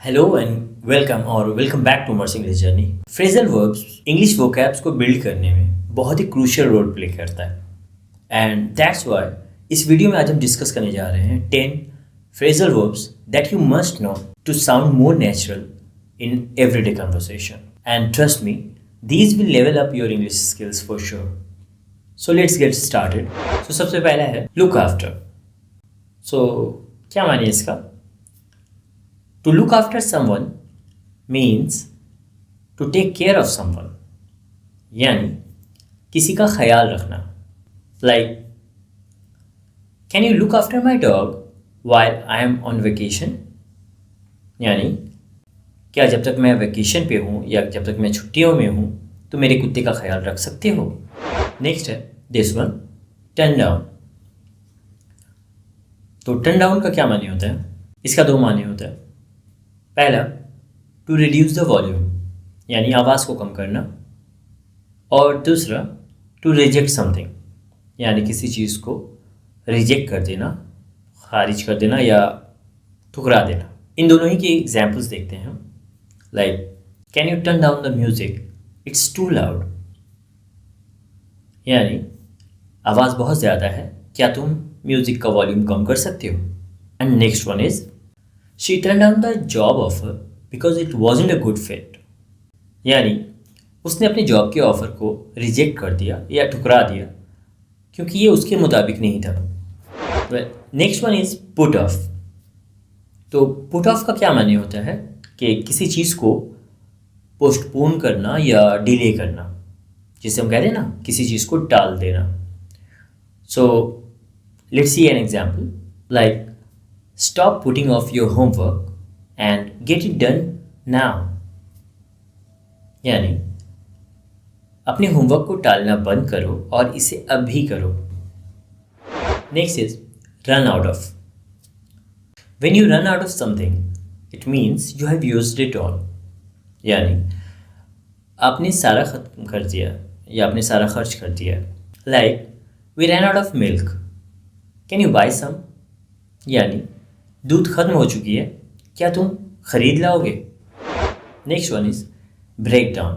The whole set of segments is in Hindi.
हेलो एंड वेलकम और welcome back to Mars English journey. Phrasal verbs English vocabs को बिल्ड करने में बहुत ही क्रूशियल रोल प्ले करता है एंड दैट्स व्हाई इस वीडियो में आज हम डिस्कस करने जा रहे हैं 10 phrasal verbs that you must know to sound more natural in everyday conversation and trust me these will level up your English skills for sure. So let's get started. So सबसे पहला है लुक आफ्टर। सो क्या मानिए इसका? To look after someone means to take care of someone, यानी किसी का ख्याल रखना। Like, can you look after my dog while I am on vacation? यानी क्या जब तक मैं वेकेशन पे हूँ या जब तक मैं छुट्टियों में हूँ तो मेरे कुत्ते का ख्याल रख सकते हो। नेक्स्ट है दिस वन, टर्न डाउन। तो टर्न डाउन का क्या माने होता है? इसका दो माने होता है। पहला, टू रिड्यूस द वॉल्यूम यानी आवाज़ को कम करना, और दूसरा टू रिजेक्ट समथिंग यानी किसी चीज़ को रिजेक्ट कर देना, खारिज कर देना या ठुकरा देना। इन दोनों ही की एग्जाम्पल्स देखते हैं हम। Like, can you turn down the music, it's too loud, यानी आवाज़ बहुत ज़्यादा है, क्या तुम म्यूज़िक का वॉल्यूम कम कर सकते हो। And next one is She turned down the job offer because it wasn't a good fit, यानी उसने अपने जॉब के ऑफ़र को रिजेक्ट कर दिया या ठुकरा दिया क्योंकि ये उसके मुताबिक नहीं था। Next one is put off. तो पुट ऑफ का क्या माने होता है कि किसी चीज़ को पोस्टपोन करना या डिले करना, जिसे हम कहते हैं ना किसी चीज़ को टाल देना। So let's see an example. Like, stop putting off your homework and get it done now, यानी अपने होमवर्क को टालना बंद करो और इसे अभी करो। Next is run out of. When you run out of something it means you have used it all, यानी आपने सारा खत्म कर दिया या आपने सारा खर्च कर दिया। Like, we run out of milk, can you buy some, यानी दूध खत्म हो चुकी है, क्या तुम खरीद लाओगे। Next one is break down.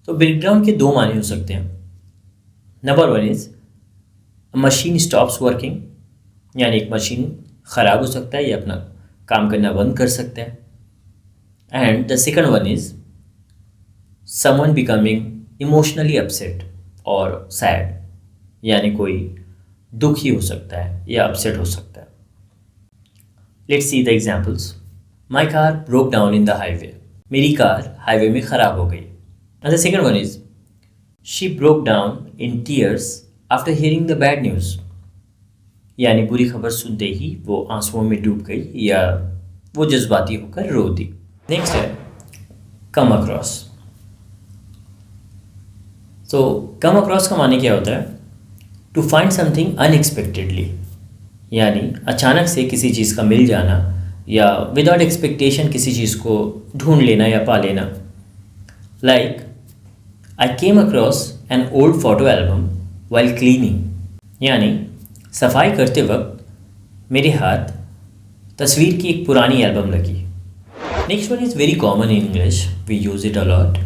तो ब्रेक डाउन के दो माने हो सकते हैं। Number one is machine stops working, यानी एक मशीन ख़राब हो सकता है या अपना काम करना बंद कर सकता है। And the second one is someone becoming emotionally upset और सैड, यानी कोई दुखी हो सकता है या अपसेट हो सकता है। Let's see the examples. My car broke down in the highway, मेरी कार हाईवे में ख़राब हो गई। And the second one is she broke down in tears after hearing the bad news, यानी बुरी खबर सुनते ही वो आंसुओं में डूब गई या वो जज्बाती होकर रो दी। नेक्स्ट है कम अक्रॉस। तो कम अक्रॉस का माने क्या होता है? टू फाइंड समथिंग अनएक्सपेक्टेडली, यानी अचानक से किसी चीज़ का मिल जाना या विदाउट एक्सपेक्टेशन किसी चीज़ को ढूंढ लेना या पा लेना। Like, I came across an old photo album while cleaning, यानी सफाई करते वक्त मेरे हाथ तस्वीर की एक पुरानी एल्बम लगी। Next one is very common in English, we use it a lot,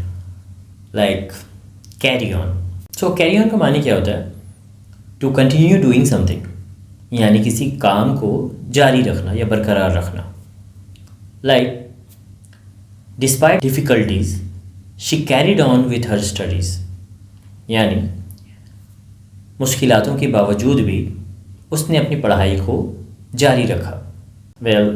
like carry on. So carry on का माने क्या होता है? टू कंटिन्यू डूइंग समथिंग, यानी किसी काम को जारी रखना या बरकरार रखना। Like, despite difficulties she carried on with her studies, यानी मुश्किलातों के बावजूद भी उसने अपनी पढ़ाई को जारी रखा। Well,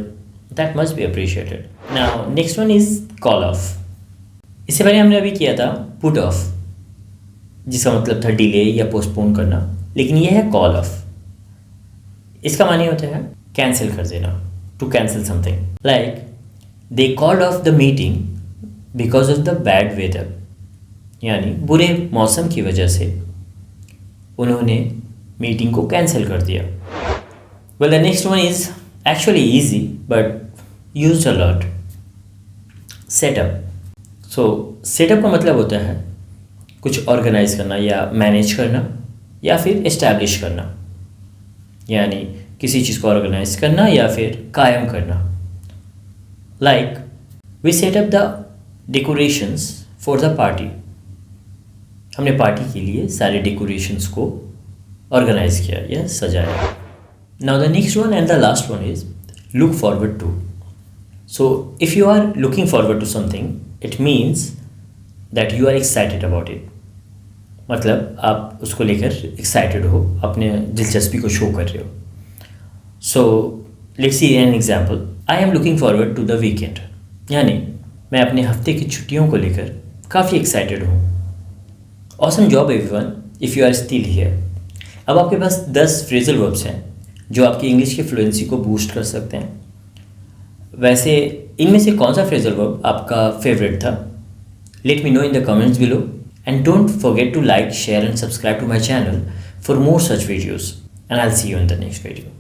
that must be appreciated. Now next one is call of. इससे पहले हमने अभी किया था पुट ऑफ, जिसका मतलब था डिले या पोस्टपोन करना, लेकिन यह है कॉल ऑफ। इसका माने होता है कैंसिल कर देना, to cancel something. Like, they called off the meeting because of the bad weather, यानी बुरे मौसम की वजह से उन्होंने मीटिंग को कैंसिल कर दिया। Well, the next one is actually easy but used a lot, setup. So setup का मतलब होता है कुछ ऑर्गेनाइज करना या मैनेज करना या फिर इस्टेब्लिश करना, यानी किसी चीज़ को ऑर्गेनाइज करना या फिर कायम करना। Like we set up the decorations for the party. हमने पार्टी के लिए सारे डेकोरेशंस को ऑर्गेनाइज किया या सजाया। Now the next one and the last one is look forward to. So if you are looking forward to something, it means that you are excited about it. मतलब आप उसको लेकर एक्साइटेड हो, अपने दिलचस्पी को शो कर रहे हो। So let's see an example, I am looking forward to the weekend, यानी मैं अपने हफ्ते की छुट्टियों को लेकर काफ़ी एक्साइटेड हूँ। Awesome job everyone if you are still here. अब आपके पास 10 फ्रेजल वर्ब्स हैं जो आपकी इंग्लिश की फ्लुएंसी को बूस्ट कर सकते हैं। वैसे इनमें से कौन सा फ्रेजल वर्ब आपका फेवरेट था? Let me know in the comments below and don't forget to like, share and subscribe to my channel for more such videos, and I'll see you in the next video.